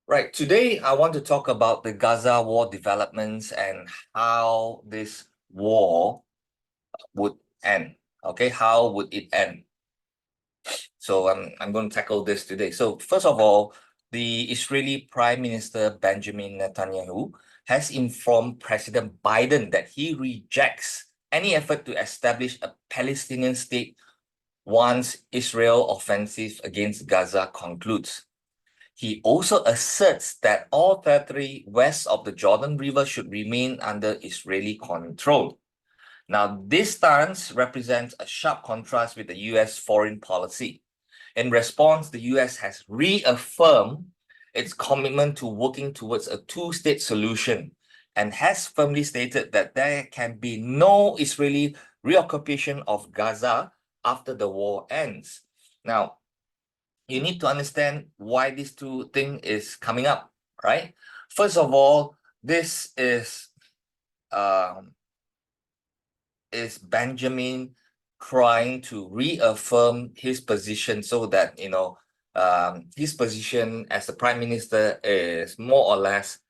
Right, today I want to talk about the Gaza War developments and how this war would end. Okay, how would it end? So I'm going to tackle this today. So first of all, the Israeli Prime Minister Benjamin Netanyahu has informed President Biden that he rejects any effort to establish a Palestinian state once Israel offensive against Gaza concludes. He also asserts that all territory west of the Jordan River should remain under Israeli control. Now, this stance represents a sharp contrast with the US foreign policy. In response, the US has reaffirmed its commitment to working towards a two-state solution and has firmly stated that there can be no Israeli reoccupation of Gaza after the war ends. Now, you need to understand why these two things is coming up, right? First of all, this is Benjamin trying to reaffirm his position so that his position as the prime minister is more or less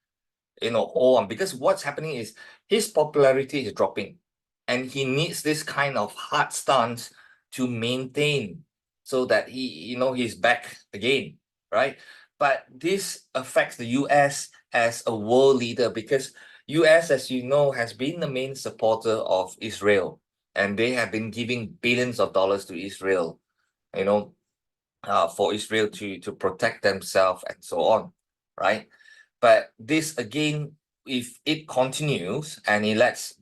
hold on, because what's happening is his popularity is dropping and he needs this kind of hard stance to maintain so that he's back again, right? But this affects the US as a world leader because US, as you know, has been the main supporter of Israel, and they have been giving billions of dollars to Israel, for Israel to protect themselves and so on, right? But this again, if it continues and it lets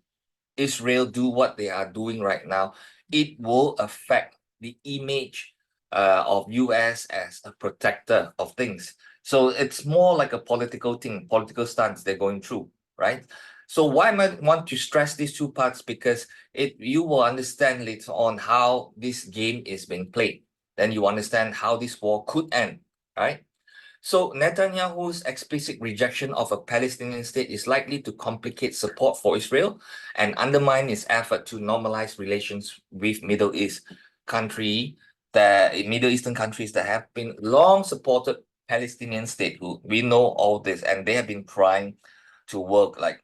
Israel do what they are doing right now, it will affect the image of US as a protector of things. So it's more like a political thing, political stance they're going through, right? So why I want to stress these two parts, because you will understand later on how this game is being played. Then you understand how this war could end, right? So Netanyahu's explicit rejection of a Palestinian state is likely to complicate support for Israel and undermine its effort to normalize relations with Middle Eastern countries that have been long supported Palestinian statehood. We know all this, and they have been trying to work like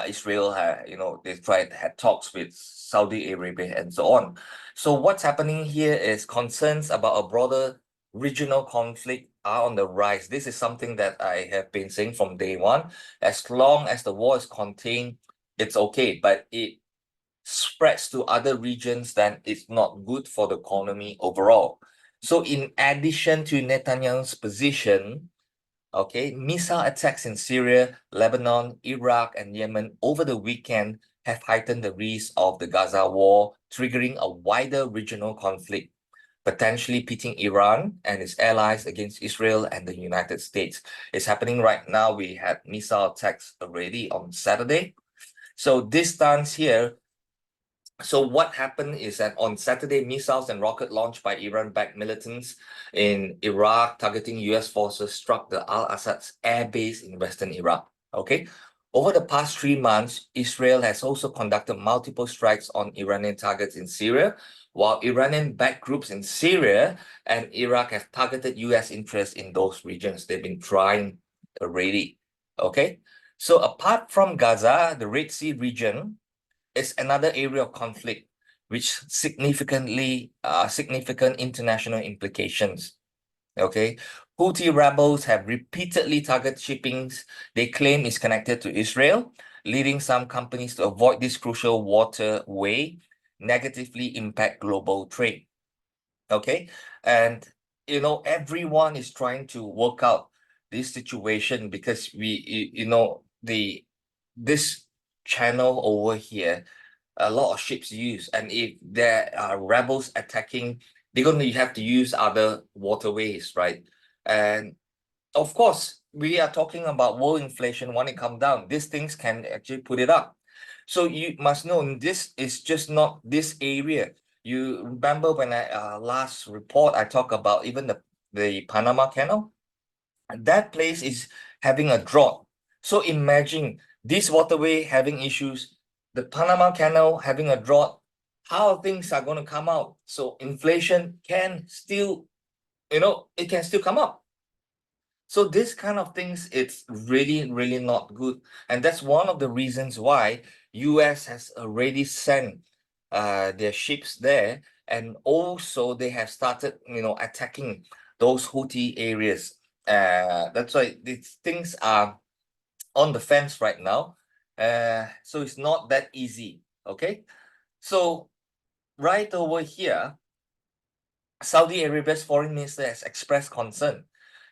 Israel had talks with Saudi Arabia and so on. So what's happening here is concerns about a broader regional conflict are on the rise. This is something that I have been saying from day one. As long as the war is contained, it's okay, but it spreads to other regions, then it's not good for the economy overall. So in addition to Netanyahu's position, okay, missile attacks in Syria, Lebanon, Iraq, and Yemen over the weekend have heightened the risk of the Gaza war, triggering a wider regional conflict, potentially pitting Iran and its allies against Israel and the United States. It's happening right now. We had missile attacks already on Saturday. So this stance here, so what happened is that on Saturday, missiles and rocket launched by Iran-backed militants in Iraq targeting US forces struck the Al-Assad's air base in western Iraq. Okay. Over the past 3 months, Israel has also conducted multiple strikes on Iranian targets in Syria, while Iranian-backed groups in Syria and Iraq have targeted US interests in those regions. They've been trying already. Okay. So apart from Gaza, the Red Sea region is another area of conflict which significant international implications. Okay, Houthi rebels have repeatedly targeted shippings they claim is connected to Israel, leading some companies to avoid this crucial waterway, negatively impact global trade. Okay, and everyone is trying to work out this situation because this channel over here, a lot of ships use, and if there are rebels attacking, they're going to have to use other waterways, right? And of course, we are talking about world inflation. When it comes down, these things can actually put it up. So you must know this is just not this area. You remember when I last report, I talked about even the Panama Canal. That place is having a drought. So imagine this waterway having issues, the Panama Canal having a drought, how things are going to come out. So inflation can still, it can still come up. So this kind of things, it's really, really not good. And that's one of the reasons why US has already sent their ships there. And also they have started, attacking those Houthi areas. That's why these things are on the fence right now. So it's not that easy. Okay. So right over here, Saudi Arabia's foreign minister has expressed concern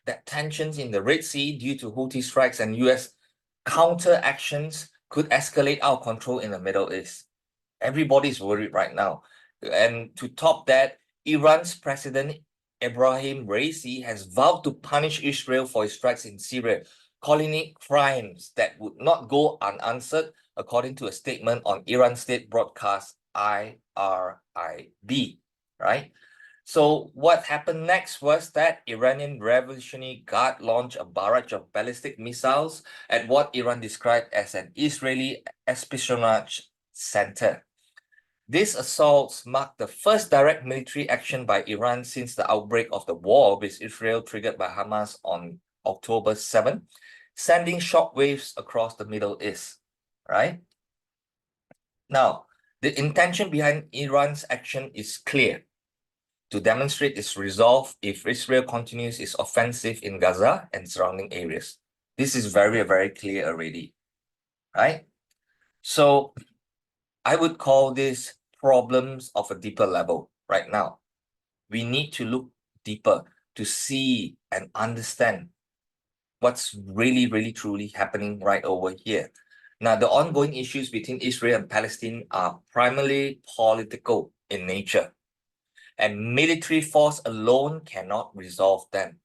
that tensions in the Red Sea due to Houthi strikes and US counter actions could escalate out of control in the Middle East. Everybody's worried right now. And to top that, Iran's President Ibrahim Raisi has vowed to punish Israel for its strikes in Syria, calling it crimes that would not go unanswered, according to a statement on Iran state broadcast IRIB, right? So what happened next was that Iranian Revolutionary Guard launched a barrage of ballistic missiles at what Iran described as an Israeli espionage center. These assaults marked the first direct military action by Iran since the outbreak of the war with Israel triggered by Hamas on October 7, sending shockwaves across the Middle East, right? Now, the intention behind Iran's action is clear: to demonstrate its resolve if Israel continues its offensive in Gaza and surrounding areas. This is very, very clear already, right? So I would call this problems of a deeper level right now. We need to look deeper to see and understand what's really, really, truly happening right over here. Now, the ongoing issues between Israel and Palestine are primarily political in nature, and military force alone cannot resolve them.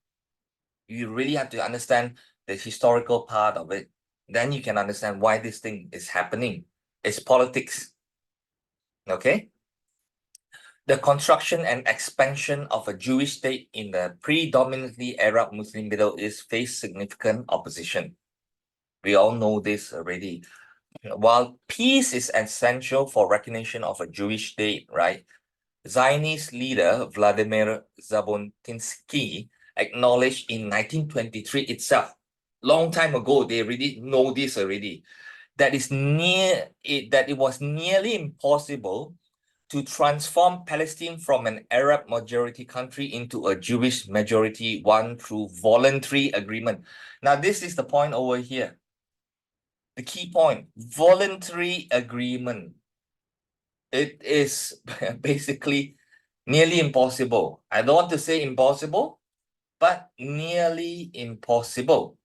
You really have to understand the historical part of it. Then you can understand why this thing is happening. It's politics. Okay? The construction and expansion of a Jewish state in the predominantly Arab Muslim Middle East faced significant opposition. We all know this already. While peace is essential for recognition of a Jewish state, right? Zionist leader Vladimir Jabotinsky acknowledged in 1923 itself, long time ago, they already know this already, that it was nearly impossible to transform Palestine from an Arab majority country into a Jewish majority one through voluntary agreement. Now, this is the point over here. The key point: voluntary agreement. It is basically nearly impossible. I don't want to say impossible, but nearly impossible.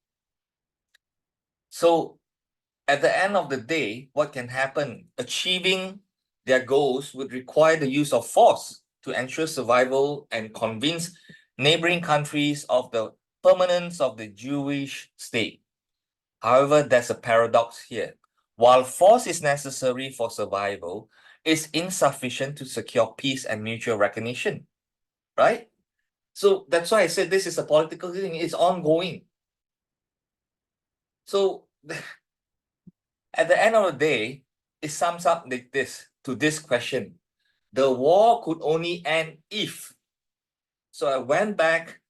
So at the end of the day, what can happen? Achieving their goals would require the use of force to ensure survival and convince neighboring countries of the permanence of the Jewish state. However, there's a paradox here. While force is necessary for survival, it's insufficient to secure peace and mutual recognition, right? So that's why I said this is a political thing. It's ongoing. So at the end of the day, it sums up like this to this question: the war could only end if. So I went back,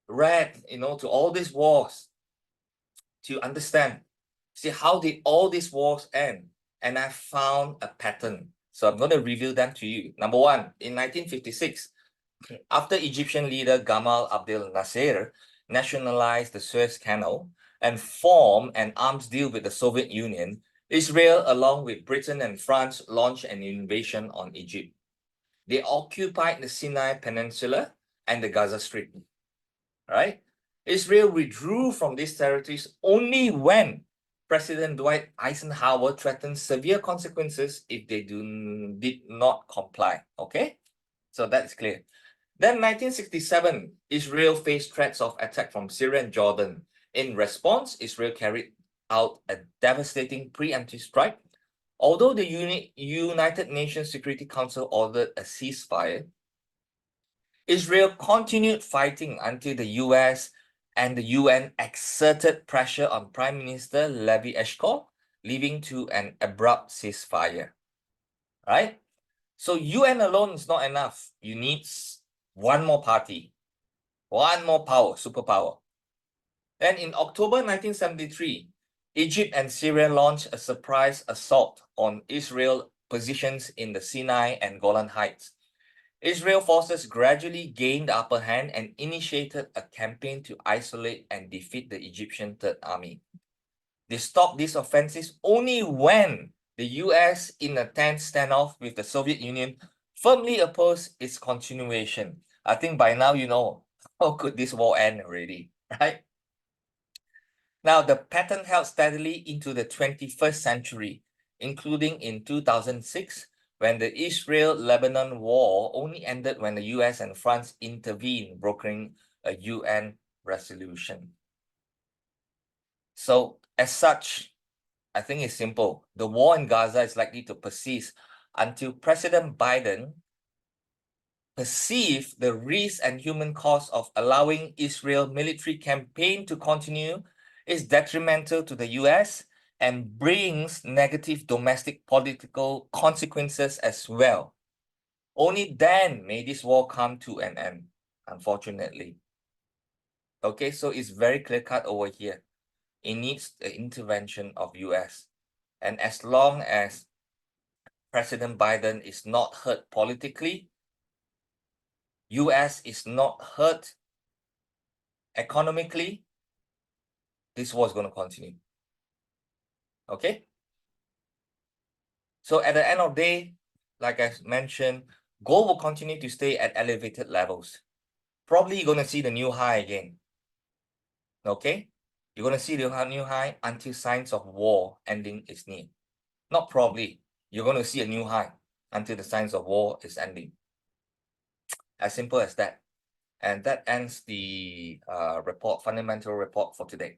read, to all these wars to understand, see how did all these wars end, and I found a pattern. So I'm going to reveal them to you. Number one, in 1956, after Egyptian leader Gamal Abdel Nasser nationalized the Suez Canal and formed an arms deal with the Soviet Union, Israel, along with Britain and France, launched an invasion on Egypt. They occupied the Sinai Peninsula and the Gaza Strip, right? Israel withdrew from these territories only when President Dwight Eisenhower threatened severe consequences if they did not comply, okay? So that's clear. Then 1967, Israel faced threats of attack from Syria and Jordan. In response, Israel carried out a devastating preemptive strike. Although the United Nations Security Council ordered a ceasefire, Israel continued fighting until the US and the UN exerted pressure on Prime Minister Levi Eshkol, leading to an abrupt ceasefire, right? So UN alone is not enough. You need one more party, one more power, superpower. Then in October 1973, Egypt and Syria launched a surprise assault on Israel positions in the Sinai and Golan Heights. Israel forces gradually gained the upper hand and initiated a campaign to isolate and defeat the Egyptian Third Army. They stopped these offensives only when the US, in a tense standoff with the Soviet Union, firmly opposed its continuation. I think by now you know how could this war end already, right? Now, the pattern held steadily into the 21st century, including in 2006, when the Israel-Lebanon war only ended when the US and France intervened, brokering a UN resolution. So, as such, I think it's simple. The war in Gaza is likely to persist until President Biden perceives the risk and human cost of allowing Israel military campaign to continue is detrimental to the US and brings negative domestic political consequences as well. Only then may this war come to an end, unfortunately. Okay, so it's very clear-cut over here. It needs the intervention of US. And as long as President Biden is not hurt politically, US is not hurt economically, this war is going to continue. Okay? So at the end of the day, like I mentioned, gold will continue to stay at elevated levels. Probably you're going to see the new high again. Okay? You're going to see the new high until signs of war ending is near. Not probably. You're going to see a new high until the signs of war is ending. As simple as that. And that ends the fundamental report for today.